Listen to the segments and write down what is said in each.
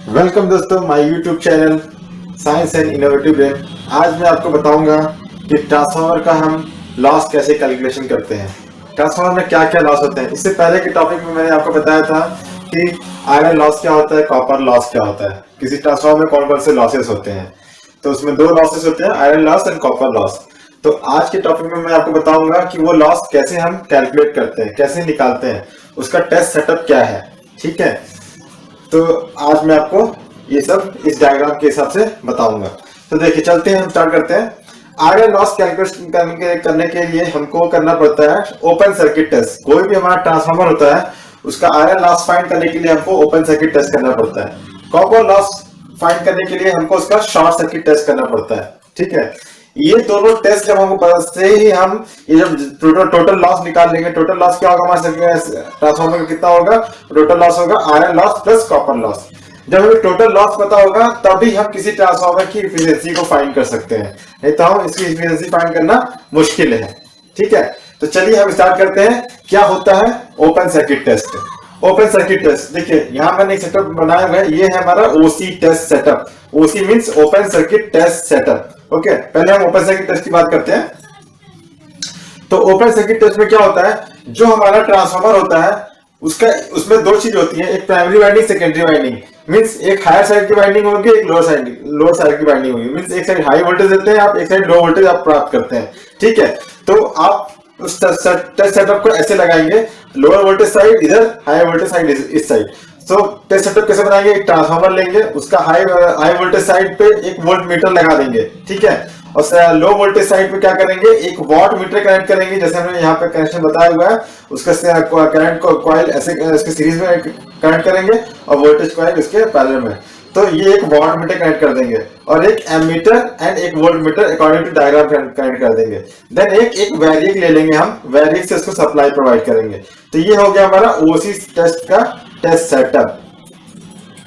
Welcome दोस्तों my YouTube channel science and innovative brain. आज मैं आपको बताऊंगा कि ट्रांसफार्मर का हम लॉस कैसे कैलकुलेशन करते हैं, ट्रांसफार्मर में क्या क्या लॉस होते हैं। इससे पहले के टॉपिक में मैंने आपको बताया था कि आयरन लॉस क्या होता है, कॉपर लॉस क्या होता है, किसी ट्रांसफार्मर में कौन कौन से लॉसेस होते हैं। तो उसमें दो लॉसेस होते हैं, iron loss and copper loss. तो आज के टॉपिक में मैं आपको बताऊंगा कि वो लॉस कैसे हम कैलकुलेट करते हैं, कैसे निकालते हैं, उसका टेस्ट सेटअप क्या है। ठीक है, तो आज मैं आपको ये सब इस डायग्राम के हिसाब से बताऊंगा। तो देखिए चलते हैं, हम स्टार्ट करते हैं। आयरन लॉस कैलकुलेशन करने के लिए हमको करना पड़ता है ओपन सर्किट टेस्ट। कोई भी हमारा ट्रांसफार्मर होता है उसका आयरन लॉस फाइंड करने के लिए हमको ओपन सर्किट टेस्ट करना पड़ता है। कॉपर लॉस फाइंड करने के लिए हमको उसका शॉर्ट सर्किट टेस्ट करना पड़ता है। ठीक है, ये दोनों टेस्ट जब हमको पता से ही हम ये जब टोटल लॉस निकाल लेंगे। टोटल लॉस क्या होगा हमारे ट्रांसफार्मर का, कितना होगा टोटल लॉस, होगा iron loss plus copper loss. जब हमें टोटल लॉस पता होगा तभी हम किसी ट्रांसफार्मर की इफिशियंसी को फाइंड कर सकते हैं, नहीं तो हम इसकी इफिशियंसी फाइंड करना मुश्किल है। ठीक है, तो चलिए हम स्टार्ट करते हैं। क्या होता है open circuit test. Open circuit test देखिए यहां मैंने एक सेटअप बनाया हुआ है, ये है हमारा OC test setup. OC means open circuit test setup. Okay, पहले हम ओपन सर्किट टेस्ट की बात करते हैं। तो ओपन सर्किट टेस्ट में क्या होता है, जो हमारा ट्रांसफार्मर होता है उसमें दो चीज होती है, एक primary winding, secondary winding. Means एक हायर साइड की वाइंडिंग होगी, एक लोअर साइड की वाइंडिंग होगी। मींस एक साइड हाई वोल्टेज देते हैं आप, एक साइड लो वोल्टेज आप प्राप्त करते हैं। ठीक है, तो आप उस टेस्ट सेटअप को ऐसे लगाएंगे, लोअर वोल्टेज साइड इधर, हाई वोल्टेज साइड इस साइड। तो टेस्ट सेटअप कैसे बनाएंगे, एक ट्रांसफार्मर लेंगे, उसका हाई वोल्टेज साइड पे एक वोल्ट मीटर लगा देंगे। ठीक है, और लो वोल्टेज साइड पे क्या करेंगे, एक वॉट मीटर कनेक्ट करेंगे, जैसे हमने यहाँ पे कनेक्शन बताया हुआ है। उसका करंट को कॉइल ऐसे इसके सीरीज में कनेक्ट करेंगे और वोल्टेज कॉइल इसके पैरेलल में। तो ये एक वॉट मीटर कनेक्ट कर देंगे और एक एमीटर एंड एक volt meter according to diagram connect कर देंगे। देन एक वैरिएक ले लेंगे, हम वैरिएक से उसको सप्लाई प्रोवाइड करेंगे। तो ये हो गया हमारा ओसी टेस्ट का टेस्ट सेटअप।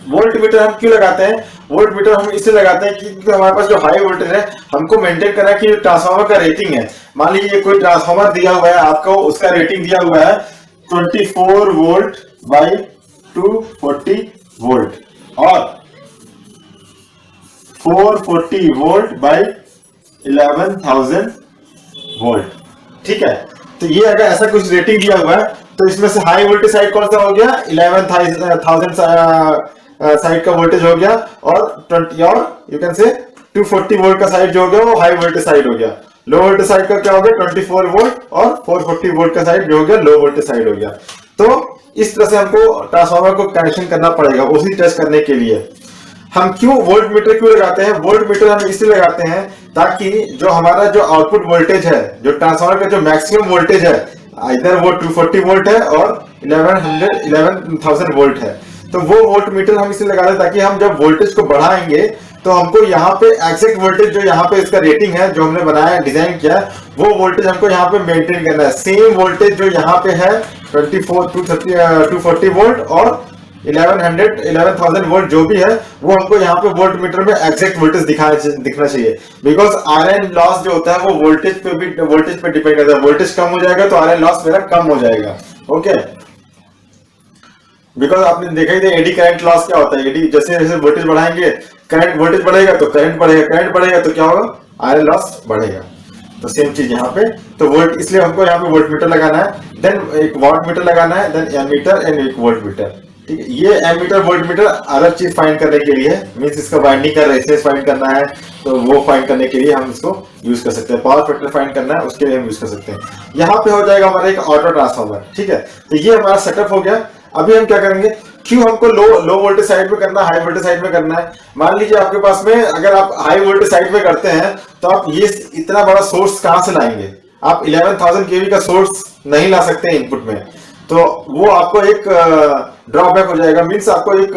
वोल्ट मीटर हम क्यों लगाते हैं, वोल्ट मीटर हम इसलिए लगाते हैं कि हमारे पास जो हाई वोल्टेज है हमको मेंटेन करना है कि ट्रांसफार्मर का रेटिंग है। मान लीजिए कोई ट्रांसफार्मर दिया हुआ है आपको, उसका रेटिंग दिया हुआ है 24 वोल्ट बाई 240 वोल्ट और 440 वोल्ट बाई 11,000 वोल्ट। ठीक है, तो ये अगर ऐसा कुछ रेटिंग दिया हुआ है तो इसमें से हाई वोल्टेज साइड कौन सा हो गया, 11,000 साइड का वोल्टेज हो गया, और 20 और यू कैन से 240 वोल्ट का साइड जो हो गया वो हाई वोल्टेज साइड हो गया। लो वोल्टेज साइड का क्या हो गया 24 वोल्ट और 440 वोल्ट का साइड जो हो गया लो वोल्टेज साइड हो गया। तो इस तरह से हमको ट्रांसफार्मर को कनेक्शन करना पड़ेगा उसी टेस्ट करने के लिए। हम क्यों वोल्ट मीटर क्यों लगाते हैं, वोल्ट मीटर हम इसलिए लगाते हैं ताकि जो हमारा जो आउटपुट वोल्टेज है, जो ट्रांसफार्मर का जो मैक्सिमम वोल्टेज है, इधर वो 240 वोल्ट है और 11,000 वोल्ट है। तो वो वोल्ट मीटर हम इसलिए लगाते हैं ताकि हम जब वोल्टेज को बढ़ाएंगे तो हमको यहाँ पे एग्जैक्ट वोल्टेज जो यहाँ पे इसका रेटिंग है जो हमने बनाया डिजाइन किया वो वोल्टेज हमको यहाँ पे मेंटेन करना है। सेम वोल्टेज जो यहाँ पे है 240 वोल्ट और 11,000 वोल्ट जो भी है वो हमको यहाँ पे वोल्ट मीटर में एग्जैक्ट वोल्टेज दिखना चाहिए। बिकॉज आयरन लॉस जो होता है वो वोल्टेज पे डिपेंड करता है। वोल्टेज कम हो जाएगा तो आयरन लॉस मेरा कम हो जाएगा। ओके, बिकॉज आपने देखा ही था एडी करंट लॉस क्या होता है। एडी जैसे जैसे वोल्टेज बढ़ाएंगे, करंट वोल्टेज बढ़ेगा तो करंट बढ़ेगा, करंट बढ़ेगा तो क्या होगा आयरन लॉस बढ़ेगा। तो सेम चीज यहाँ पे, तो वोल्ट इसलिए हमको यहाँ पे वोल्ट मीटर लगाना है, देन एक वॉट मीटर लगाना है, देन एमीटर एंड एक वोल्ट मीटर। ठीक है, ये एमीटर वोल्ट मीटर अलग चीज फाइंड करने के लिए, मींस इसका वाइंडिंग का रेजिस्टेंस फाइंड करना है तो वो फाइंड करने के लिए हम इसको यूज कर सकते हैं। पावर फैक्टर फाइंड करना है उसके लिए हम यूज कर सकते हैं। यहाँ पे हो जाएगा हमारा एक ऑटो ट्रांसफार्मर। ठीक है, तो ये हमारा सेटअप हो गया। अभी हम क्या करेंगे, क्यों हमको लो वोल्टेज साइड में करना है, हाई वोल्टेज साइड में करना है। मान लीजिए आपके पास में अगर आप हाई वोल्टेज साइड में करते हैं तो आप ये इतना बड़ा सोर्स कहां से लाएंगे, आप 11,000 केवी का सोर्स नहीं ला सकते इनपुट में, तो वो आपको एक ड्रॉबैक हो जाएगा। मींस आपको एक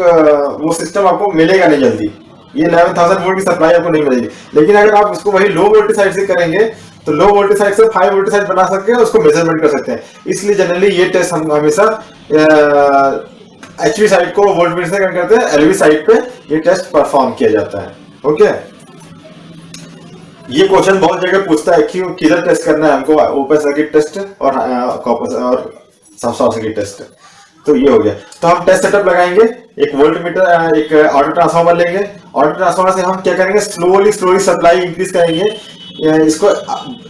वो सिस्टम आपको मिलेगा नहीं जल्दी, ये 11,000 वोल्ट की सप्लाई आपको नहीं मिलेगी। लेकिन अगर आप इसको वही लो वोल्टेज साइड से करेंगे तो लो वोल्टेज साइड से हाई वोल्टेज साइड बना सकते हैं, उसको मेजरमेंट कर सकते हैं। इसलिए जनरली ये टेस्ट हम हमेशा एचवी साइड को वोल्ट मीटर से करते हैं, एलवी साइड पे ये टेस्ट परफॉर्म किया जाता है। ओके, ये क्वेश्चन बहुत जगह पूछता है कि किधर टेस्ट करना है हमको, ओपन सर्किट टेस्ट और कॉपर और शॉर्ट सर्किट टेस्ट। तो ये हो गया। तो हम टेस्ट सेटअप लगाएंगे, एक वोल्ट मीटर, एक ऑटो ट्रांसफार्मर लेंगे। ऑटो ट्रांसफार्मर से हम क्या करेंगे, स्लोली स्लोली सप्लाई इंक्रीज करेंगे, इसको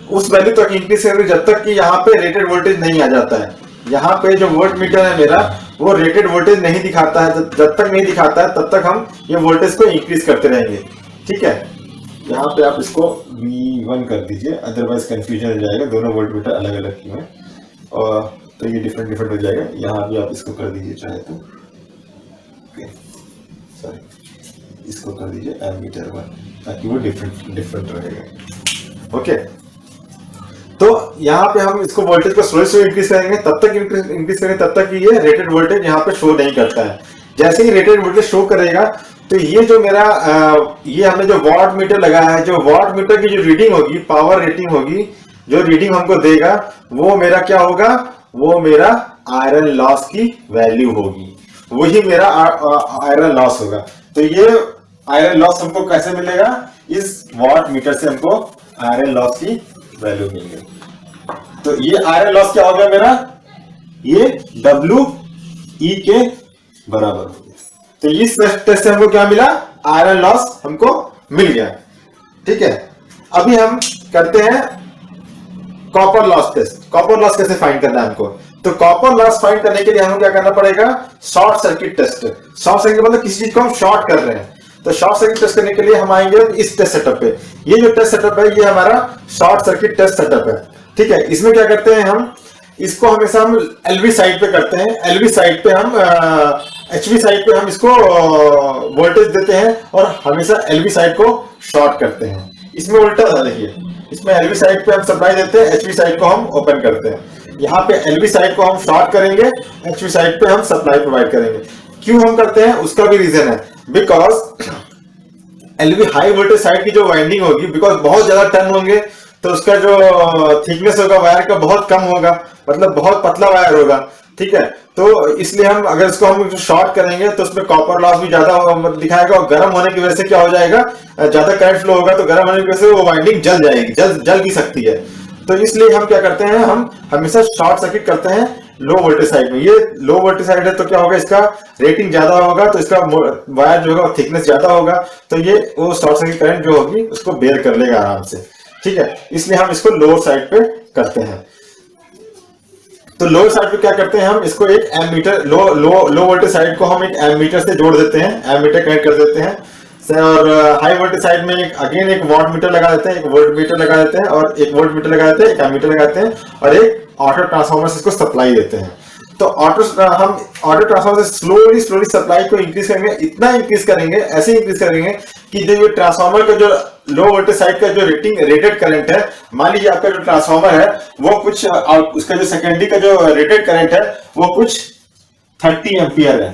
उस वैल्यू तक इंक्रीज करेंगे जब तक कि यहाँ पे रेटेड वोल्टेज नहीं आ जाता है। यहाँ पे जो वोल्ट मीटर है मेरा वो रेटेड वोल्टेज नहीं दिखाता है, जब तक नहीं दिखाता है तब तक हम ये वोल्टेज को इंक्रीज करते रहेंगे। ठीक है, यहाँ पे आप इसको V1 कर दीजिए, अदरवाइज कंफ्यूजन हो जाएगा, दोनों वोल्ट मीटर अलग अलग क्यों है, और तो ये डिफरेंट डिफरेंट हो जाएगा। यहाँ भी आप इसको कर दीजिए चाहे तो, सॉरी इसको कर दीजिए एमीटर 1, ताकि वो डिफरेंट डिफरेंट रहेगा। ओके, तो यहाँ पे हम इसको वोल्टेज को स्लो स्लो इंक्रीज करेंगे, तब तक इंक्रीज करेंगे तब तक ये रेटेड वोल्टेज यहाँ पे शो नहीं करता है। जैसे ही रेटेड वोल्टेज शो करेगा तो ये जो मेरा ये हमने जो वॉट मीटर लगाया है, जो वॉट मीटर की जो रीडिंग होगी, पावर रेटिंग होगी, जो रीडिंग हमको देगा वो मेरा क्या होगा, वो मेरा आयरन लॉस की वैल्यू होगी, वही मेरा आयरन लॉस होगा। तो ये आयरन लॉस हमको कैसे मिलेगा, इस वॉट मीटर से हमको आयरन लॉस की वैल्यू मिल गई। तो ये आयरन लॉस क्या हो गया मेरा, ये WE के बराबर हो गया। तो इस टेस्ट से हमको क्या मिला, आयरन लॉस हमको मिल गया। ठीक है, अभी हम करते हैं copper loss test. Copper loss कैसे फाइंड करना है हमको, तो कॉपर लॉस फाइंड करने के लिए हमें क्या करना पड़ेगा, short circuit test. Short circuit मतलब किसी चीज को हम शॉर्ट कर रहे हैं, तो शॉर्ट सर्किट टेस्ट करने के लिए हम आएंगे इस टेस्ट सेटअप पे। ये जो टेस्ट सेटअप है ये हमारा शॉर्ट सर्किट टेस्ट सेटअप है। ठीक है, इसमें क्या करते हैं हम, इसको हमेशा हम LV साइड पे करते हैं। LV साइड पे हम HV साइड पे हम इसको वोल्टेज देते हैं और हमेशा LV साइड को शॉर्ट करते हैं। इसमें उल्टा था, देखिए इसमें LV साइड पे हम सप्लाई देते हैं, HV साइड को हम ओपन करते हैं। यहाँ पे LV साइड को हम शॉर्ट करेंगे, HV साइड पे हम सप्लाई प्रोवाइड करेंगे। क्यों हम करते हैं उसका भी रीजन है, because LV high voltage side की जो वाइंडिंग होगी, बिकॉज बहुत ज्यादा टर्न होंगे तो उसका जो थिकनेस होगा वायर का बहुत कम होगा, मतलब बहुत पतला वायर होगा। ठीक है, तो इसलिए हम अगर इसको हम शॉर्ट करेंगे तो उसमें कॉपर लॉस भी ज्यादा दिखाएगा, और गर्म होने की वजह से क्या हो जाएगा, ज्यादा करंट फ्लो होगा तो गर्म होने की वजह से वो वाइंडिंग जल जाएगी, जल भी सकती है। तो इसलिए हम क्या करते हैं, हम हमेशा शॉर्ट सर्किट करते हैं लो वोल्टेज साइड में। ये लो वोल्टेज साइड है तो क्या होगा, इसका रेटिंग ज्यादा होगा तो इसका वायर जो होगा थिकनेस ज्यादा होगा, तो ये वो शॉर्ट सर्किट करंट जो होगी उसको बेयर कर लेगा आराम से। ठीक है, इसलिए हम इसको लोअर साइड पे करते हैं। तो लोअर साइड पे क्या करते हैं, हम इसको एक एमीटर लो वोल्टेज साइड को हम एक एमीटर से जोड़ देते हैं, एमीटर कनेक्ट कर देते हैं। और हाई वोल्टेज साइड में एक वॉट मीटर लगा देते हैं, एक वोल्ट मीटर लगा देते हैं, और एक वोल्ट मीटर लगा देते हैं, एक एमीटर लगाते हैं, और एक ऑटो ट्रांसफार्मर से इसको सप्लाई देते हैं। तो हम ऑटो ट्रांसफार्मर से स्लोली स्लोली सप्लाई को इंक्रीज करेंगे, इतना इंक्रीज करेंगे, ऐसे इंक्रीज करेंगे कि जो ये ट्रांसफार्मर का जो लो वोल्टेज साइड का जो रेटेड करंट है, मान लीजिए आपका जो ट्रांसफार्मर है वो कुछ, उसका जो सेकेंडरी का जो रेटेड करंट है वो कुछ 30 एम्पियर है।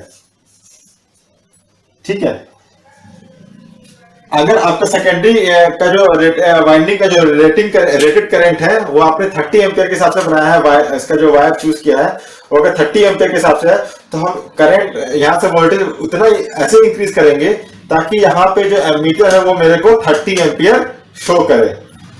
ठीक है, अगर आपका सेकेंडरी का जो वाइंडिंग का जो रेटेड करंट है वो आपने 30 एम्पियर के हिसाब से बनाया है, इसका जो वायर चूज किया है वो अगर 30 एम्पियर के हिसाब से है, तो हम करंट यहाँ से वोल्टेज उतना ही ऐसे इंक्रीज करेंगे ताकि यहाँ पे जो एमीटर है वो मेरे को 30 एम्पियर शो करे।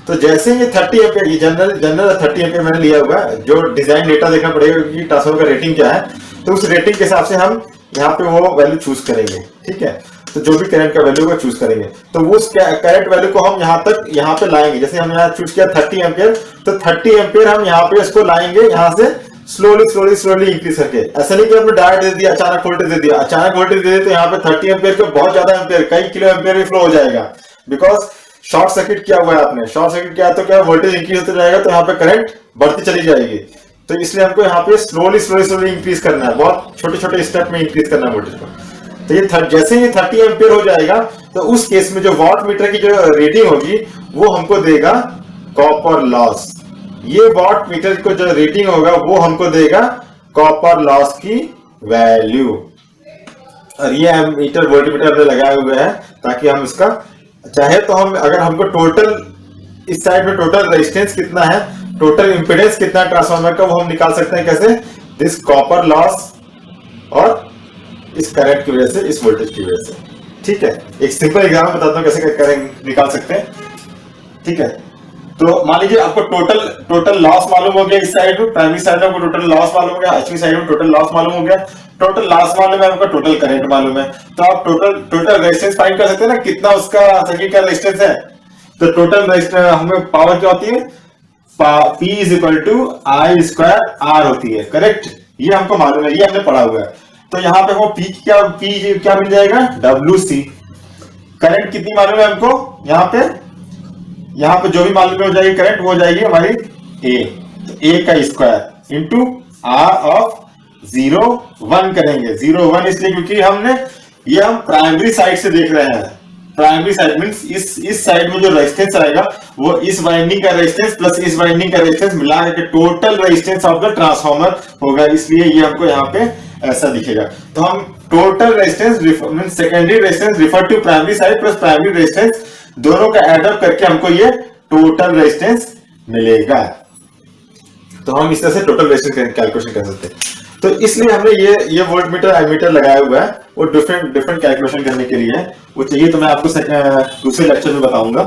तो जैसे ये 30 एम्पियर की जनरल 30 एम्पियर मैंने लिया होगा, जो डिजाइन डेटा देखना पड़ेगा कि ट्रांसफार्मर का रेटिंग क्या है, तो उस रेटिंग के हिसाब से हम यहाँ पे वो वैल्यू चूज करेंगे। ठीक है, तो जो भी करंट का वैल्यू को चूज करेंगे, तो वो उस करंट वैल्यू को हम यहाँ पे लाएंगे। जैसे हम यहाँ चूज किया 30 एम्पियर, तो 30 एम्पियर हम यहाँ पे इसको लाएंगे, यहाँ से स्लोली इंक्रीज करके। ऐसा नहीं कि हमने डायरेक्ट दे दिया, अचानक वोल्टेज दे दिया, अचानक वोल्टेज दे दिया तो यहाँ पे 30 एम्पियर के बहुत ज्यादा एम्पियर, कई किलो एम्पियर भी फ्लो हो जाएगा, बिकॉज शॉर्ट सर्किट किया हुआ है आपने। शॉर्ट सर्किट किया तो क्या वोल्टेज इंक्रीज होता जाएगा, तो यहाँ पे करंट बढ़ती चली जाएगी। तो इसलिए हमको यहाँ पे स्लोली इंक्रीज करना है, बहुत छोटे छोटे स्टेप में इंक्रीज करना है वोल्टेज को। तो ये जैसे ही 30 एम्पियर हो जाएगा, तो उस केस में जो वॉट मीटर की जो रीडिंग होगी वो हमको देगा कॉपर लॉस। ये वॉट मीटर को जो रीडिंग होगा वो हमको देगा कॉपर लॉस की वैल्यू। और ये मीटर वोल्ट मीटर हमने लगाए हुए हैं ताकि हम इसका चाहे तो हम, अगर हमको टोटल इस साइड में टोटल रेजिस्टेंस कितना है, टोटल इंपीडेंस कितना है ट्रांसफार्मर का, वो हम निकाल सकते हैं। कैसे, दिस कॉपर लॉस और इस करंट की वजह से, इस वोल्टेज की वजह से। ठीक है, एक सिंपल एग्जाम्पल बताता हूं कैसे करंट निकाल सकते हैं। ठीक है, तो मान लीजिए आपको टोटल लॉस मालूम हो गया, इस साइड में प्राइमरी साइड में आपको टोटल लॉस मालूम हो गया, HV साइड में टोटल लॉस मालूम हो गया। टोटल लॉस मालूम है हमको, टोटल करंट मालूम है, तो आप टोटल रेजिस्टेंस फाइंड कर सकते हैं ना, कितना उसका सर्किट का रेजिस्टेंस है। तो टोटल रेजिस्टेंस हमें पावर क्या होती है, P is equal to I square R होती है, करेक्ट। ये हमको मालूम है, ये हमने पढ़ा हुआ है। तो यहाँ पे वो P क्या मिल जाएगा, WC। करंट कितनी मालूम है हमको, यहाँ पे जो भी मालूम हो जाएगी करंट, वो हो जाएगी हमारी A। तो A का स्क्वायर इंटू R ऑफ 0 1 करेंगे। 0 1 इसलिए क्योंकि हम प्राइमरी साइड से देख रहे हैं। प्राइमरी साइड मींस इस साइड में जो रेजिस्टेंस आएगा वो इस वाइंडिंग का रेजिस्टेंस प्लस इस वाइंडिंग का रेजिस्टेंस मिला के total resistance of the transformer होगा, इसलिए ये हमको यहाँ पे ऐसा दिखेगा। तो हम total resistance means secondary resistance refer to primary side plus primary resistance, दोनों का एडअप करके हमको ये टोटल रेजिस्टेंस मिलेगा। तो हम इस तरह से टोटल रेजिस्टेंस कैलकुलेशन कर सकते हैं। तो इसलिए हमने ये वोल्ट मीटर एमीटर लगाया हुआ है, वो डिफरेंट कैलकुलेशन करने के लिए है। वो चाहिए तो मैं आपको दूसरे लेक्चर में बताऊंगा।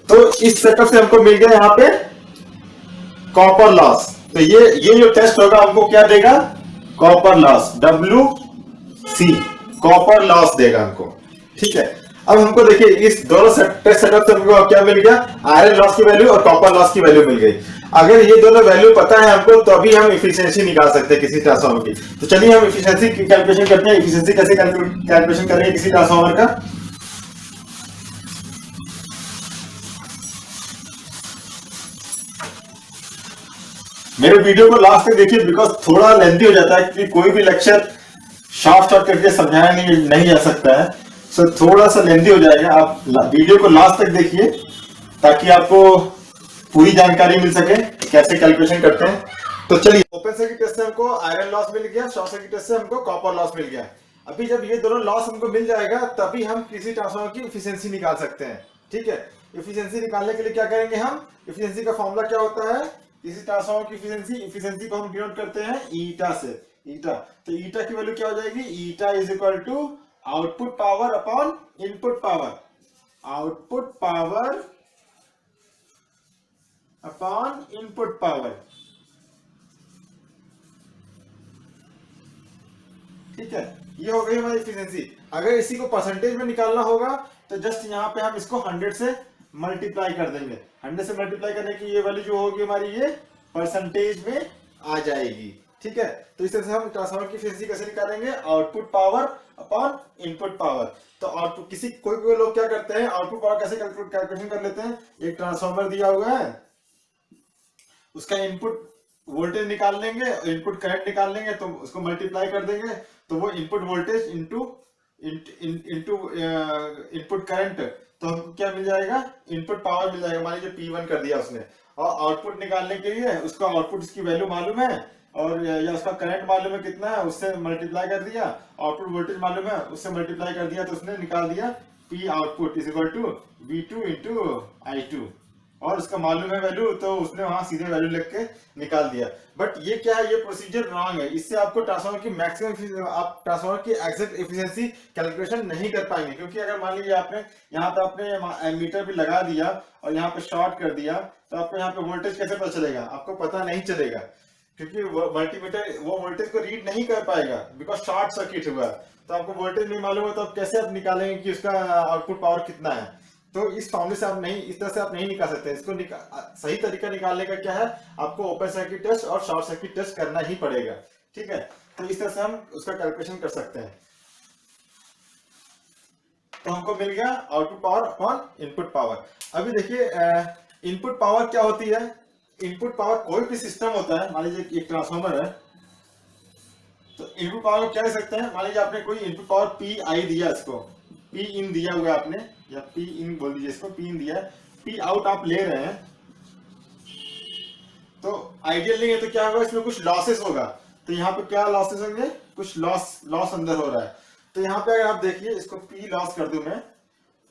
तो इस सेटअप से हमको मिल गया यहाँ पे कॉपर लॉस। तो ये जो टेस्ट होगा हमको क्या देगा, copper loss, WC copper loss देगा हमको, ठीक है। अब हमको देखिए इस दोनों टेस्ट सेटअप से हमको क्या मिल गया, आयरन लॉस की वैल्यू और कॉपर लॉस की वैल्यू मिल गई। अगर ये दोनों वैल्यू पता है हमको तो अभी हम इफिशिएंसी निकाल सकते हैं किसी ट्रांसफार्मर की। तो चलिए हम इफिशिएंसी की कैलकुलेशन करते हैं। इफिशिएंसी कैसे कैलकुलेशन करेंगे किसी ट्रांसफार्मर का। मेरे वीडियो को लास्ट तक देखिए, बिकॉज थोड़ा लेंथी हो जाता है, क्योंकि कोई भी लेक्चर शॉर्ट करके समझाया नहीं जा सकता है, सो थोड़ा सा लेंथी हो जाएगा। आप वीडियो को लास्ट तक देखिए ताकि आपको पूरी जानकारी मिल सके कैसे कैलकुलेशन करते हैं। तो चलिए, ओपन सर्किट टेस्ट से हमको आयरन लॉस मिल गया, शॉर्ट सर्किट टेस्ट से हमको कॉपर लॉस मिल गया। अभी जब ये दोनों लॉस हमको मिल जाएगा तभी हम किसी ट्रांसफार्मर की इफिशिएंसी निकाल सकते हैं, ठीक है। इफिशिएंसी निकालने के लिए क्या करेंगे हम, इफिशिएंसी का फॉर्मूला क्या होता है, किसी ट्रांसफार्मर की इफिशिएंसी को हम डिनोट करते हैं ईटा से, ईटा। तो ईटा की वैल्यू क्या हो जाएगी, eta is equal to output power upon input power, output power upon input power, ठीक है। ये हो गई हमारी इफिशिएंसी। अगर इसी को परसेंटेज में निकालना होगा तो जस्ट यहाँ पे हम इसको 100 से मल्टीप्लाई कर देंगे। 100 से मल्टीप्लाई करने की ये वैल्यू जो होगी हमारी, ये परसेंटेज में आ जाएगी, ठीक है। तो इस तरह से हम ट्रांसफार्मर की इफिशिएंसी कैसे निकालेंगे, output power upon input power. तो आउटपुट कोई लोग क्या करते हैं, आउटपुट पावर कैसे कैलकुलेशन कर लेते हैं, एक ट्रांसफार्मर दिया हुआ है, उसका इनपुट वोल्टेज निकाल लेंगे, इनपुट करंट निकाल लेंगे, तो उसको मल्टीप्लाई कर देंगे, तो वो input voltage into input current, तो हमको क्या मिल जाएगा, इनपुट पावर मिल जाएगा। मान लीजिए P1 कर दिया उसने, और आउटपुट निकालने के लिए उसका आउटपुट इसकी वैल्यू मालूम है, और या उसका करंट मालूम है कितना है, उससे मल्टीप्लाई कर दिया, आउटपुट वोल्टेज मालूम है, उससे मल्टीप्लाई कर दिया, तो उसने निकाल दिया P output is equal to V2 into I2, और उसका मालूम है वैल्यू, तो उसने वहां सीधे वैल्यू लिख के निकाल दिया। बट ये क्या है, ये प्रोसीजर रॉन्ग है। इससे आपको ट्रांसफार्मर की मैक्सिमम, आप ट्रांसफार्मर की एग्जैक्ट एफिशिएंसी कैलकुलेशन नहीं कर पाएंगे, क्योंकि अगर मान लीजिए आपने यहाँ पे आपने एमीटर भी लगा दिया और यहाँ पे शॉर्ट कर दिया, तो आपको यहाँ पे वोल्टेज कैसे पता चलेगा, आपको पता नहीं चलेगा, क्योंकि मल्टीमीटर वो वोल्टेज को रीड नहीं कर पाएगा, बिकॉज शॉर्ट सर्किट हुआ। तो आपको वोल्टेज नहीं मालूम है, तो आप कैसे आप निकालेंगे कि उसका आउटपुट पावर कितना है। तो इस फॉर्मूले से आप नहीं, इस तरह से आप नहीं निकाल सकते। इसको सही तरीका निकालने का क्या है, आपको ओपन सर्किट टेस्ट और शॉर्ट सर्किट टेस्ट करना ही पड़ेगा, ठीक है। तो इस तरह से हम उसका कैलकुलेशन कर सकते हैं। तो हमको मिल गया output power upon input power. अभी देखिए इनपुट पावर क्या होती है, इनपुट पावर कोई भी सिस्टम होता है, मान लीजिए एक ट्रांसफार्मर है, तो इनपुट पावर क्या कह सकते हैं, मान लीजिए आपने कोई इनपुट पावर Pi दिया, इसको P इन दिया हुआ आपने, या P इन बोल दीजिए इसको, P इन दिया है, P आउट आप ले रहे हैं, तो आइडियल नहीं है, तो क्या होगा, इसमें कुछ लॉसेस होगा। तो यहाँ पे क्या लॉसेस होंगे, कुछ लॉस अंदर हो रहा है। तो यहाँ पे अगर आप देखिए, इसको P लॉस कर दूं मैं,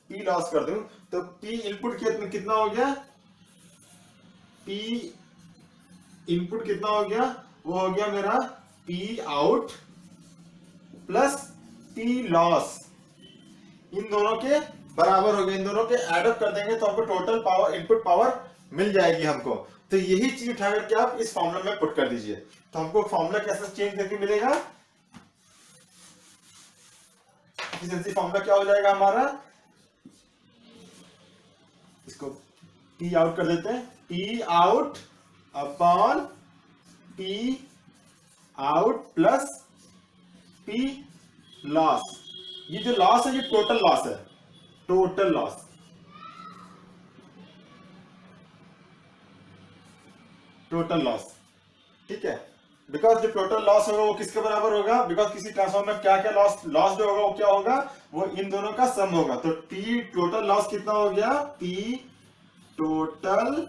P लॉस कर दूं, तो P इनपुट कितना हो गया, P इनपुट कितना हो गया, वो हो गया मेरा P out plus P loss, इन दोनों के बराबर हो गए, इन दोनों के एड अप कर देंगे तो आपको टोटल पावर, इनपुट पावर मिल जाएगी हमको। तो यही चीज उठा करके आप इस फॉर्मूला में पुट कर दीजिए। तो हमको फॉर्मूला कैसे चेंज करके मिलेगा, एफिशिएंसी फॉर्मूला क्या हो जाएगा हमारा, इसको पी आउट कर देते हैं, P out upon P out plus P loss. ये जो लॉस है ये टोटल लॉस है, टोटल लॉस, टोटल लॉस, ठीक है। बिकॉज जो टोटल लॉस होगा वो किसके बराबर होगा, बिकॉज किसी ट्रांसफॉर्मर में क्या क्या लॉस जो होगा वो क्या होगा, वो इन दोनों का सम होगा। तो पी टोटल लॉस कितना हो गया, P total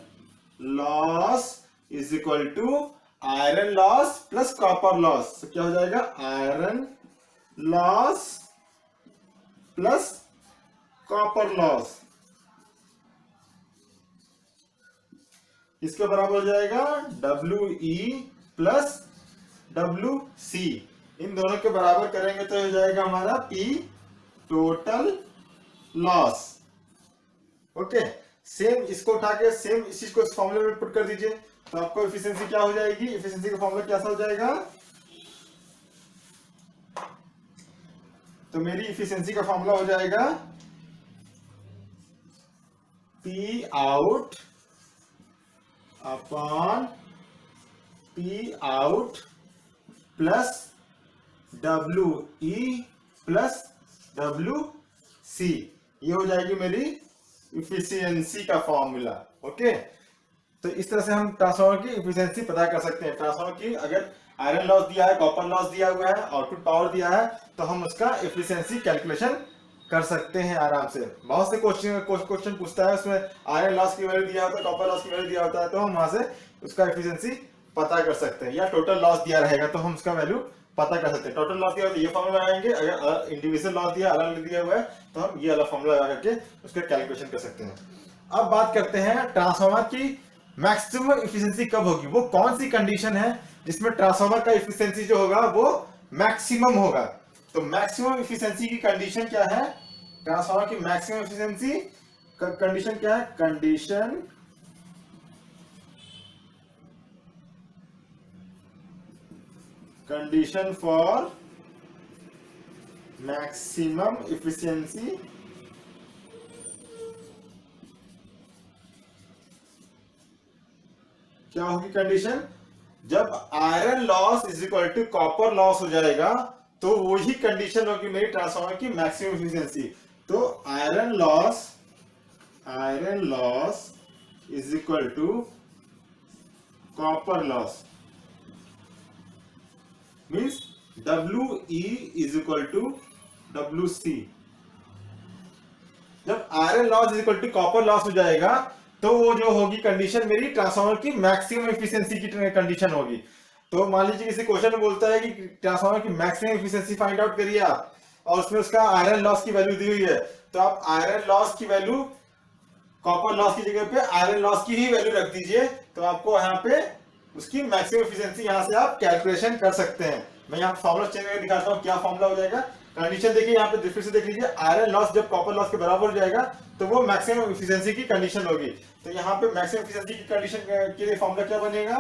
loss is equal to iron loss plus copper loss. तो क्या हो जाएगा, iron loss plus copper loss, इसके बराबर हो जाएगा WE प्लस WC। इन दोनों के बराबर करेंगे तो हो जाएगा हमारा P total loss. Okay, same इसको उठा के सेम इस चीज को इस फॉर्मूले में पुट कर दीजिए। तो आपको एफिशिएंसी क्या हो जाएगी, एफिशिएंसी का फॉर्मूला कैसा हो जाएगा, तो मेरी एफिशिएंसी का फॉर्मूला हो जाएगा P out upon P out plus WE plus WC। ये हो जाएगी मेरी इफिशियंसी का फॉर्मूला। ओके, तो इस तरह से हम ट्रांसफार्मर की इफिशियंसी पता कर सकते हैं। ट्रांसफार्मर की अगर आयरन लॉस दिया है, कॉपर लॉस दिया हुआ है, आउटपुट पावर दिया है, तो हम उसका इफिशियंसी कैलकुलेशन कर सकते हैं आराम से। बहुत से क्वेश्चन पूछता है, उसमें आयरन लॉस की वैल्यू दिया होता है, कॉपर लॉस की वैल्यू दिया होता है, तो हम वहां से उसका एफिशिएंसी पता कर सकते हैं। या टोटल लॉस दिया रहेगा तो हम उसका वैल्यू पता कर सकते हैं। टोटल लॉस दिया तो ये फॉर्मूला लगाएंगे, अगर इंडिविजुअल लॉस दिया अलग दिया हुआ है तो हम ये अलग फॉर्मूला लगा करके उसका कैलकुलेशन कर सकते हैं। अब बात करते हैं ट्रांसफार्मर की मैक्सिमम एफिशिएंसी कब होगी, वो कौन सी कंडीशन है जिसमें ट्रांसफार्मर का एफिशिएंसी जो होगा वो मैक्सिमम होगा। तो मैक्सिमम एफिशिएंसी की कंडीशन क्या है, ट्रांसफार्मर की मैक्सिमम एफिशिएंसी कंडीशन क्या है, कंडीशन फॉर मैक्सिमम एफिशिएंसी क्या होगी कंडीशन, जब iron loss is equal to copper loss हो जाएगा तो वही कंडीशन होगी मेरी ट्रांसफार्मर की मैक्सिमम एफिशिएंसी। तो iron loss is equal to copper loss means WE is equal to WC। जब iron loss is equal to copper loss हो जाएगा तो वो जो होगी कंडीशन मेरी ट्रांसफार्मर की मैक्सिमम एफिशिएंसी की कंडीशन होगी। तो मान लीजिए किसी क्वेश्चन में बोलता है कि ट्रांसफार्मर की मैक्सिमम एफिशिएंसी फाइंड आउट करिए आप, और उसमें उसका आयरन लॉस की वैल्यू दी हुई है, तो आप आयरन लॉस की वैल्यू कॉपर लॉस की जगह पे आयरन लॉस की ही वैल्यू रख दीजिए, तो आपको यहाँ पे उसकी मैक्सिमम एफिशिएंसी यहाँ से आप कैलकुलेशन कर सकते हैं। मैं यहाँ फॉर्मूला चेंज करके दिखाता हूँ क्या फॉर्मूला हो जाएगा। कंडीशन देखिए यहाँ पे फिर से देख लीजिए, आयरन लॉस जब कॉपर लॉस के बराबर हो जाएगा तो वो मैक्सिमम एफिशिएंसी की कंडीशन होगी। तो यहाँ पे मैक्सिमम एफिशिएंसी की कंडीशन के लिए फॉर्मूला क्या बनेगा,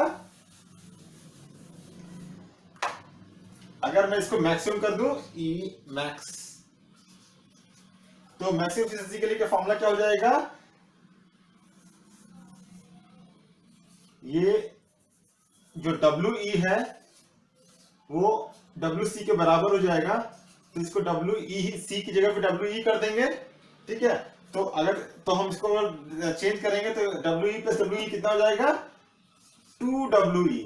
अगर मैं इसको मैक्सिमम कर दूं E मैक्स, तो मैक्सिमम एफिशिएंसी के लिए फॉर्मूला क्या हो जाएगा, ये जो WE है वो WC के बराबर हो जाएगा, तो इसको WEC की जगह पे WE कर देंगे, ठीक है। तो अगर तो हम इसको चेंज करेंगे तो WE प्लस WE कितना हो जाएगा, 2WE,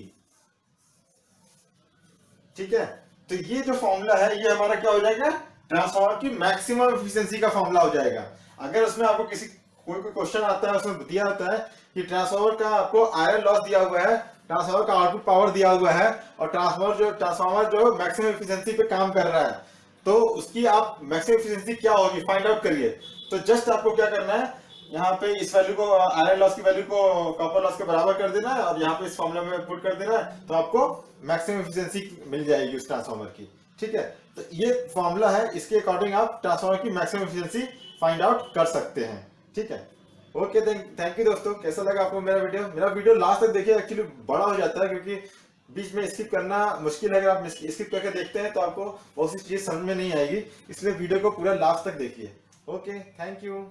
ठीक है। तो ये जो फॉर्मूला है ये हमारा क्या हो जाएगा, ट्रांसफार्मर की मैक्सिमम एफिशिएंसी का फॉर्मूला हो जाएगा। अगर उसमें आपको कोई क्वेश्चन आता है उसमें दिया होता है कि ट्रांसफार्मर का आपको आयरन लॉस दिया हुआ है, ट्रांसफार्मर का आउटपुट पावर दिया हुआ है, और ट्रांसफार्मर जो मैक्सिमम एफिशिएंसी पे काम कर रहा है, तो उसकी आप मैक्सिमम एफिशिएंसी क्या होगी फाइंड आउट करिए। तो जस्ट आपको क्या करना है, यहाँ पे इस वैल्यू को, आयरन लॉस की वैल्यू को कॉपर लॉस के बराबर कर देना है, और यहाँ पे इस फॉर्मूला में पुट कर देना है, तो आपको मैक्सिमम एफिशिएंसी मिल जाएगी उस ट्रांसफार्मर की, ठीक है। तो ये फॉर्मूला है, इसके अकॉर्डिंग आप ट्रांसफार्मर की मैक्सिमम एफिशिएंसी फाइंड आउट कर सकते हैं, ठीक है। ओके, थैंक यू दोस्तों। कैसा लगा आपको मेरा वीडियो लास्ट तक देखिए। एक्चुअली बड़ा हो जाता है क्योंकि बीच में स्किप करना मुश्किल है। अगर आप स्किप करके देखते हैं तो आपको बहुत सी चीज समझ में नहीं आएगी, इसलिए वीडियो को पूरा लास्ट तक देखिए। Okay, thank you.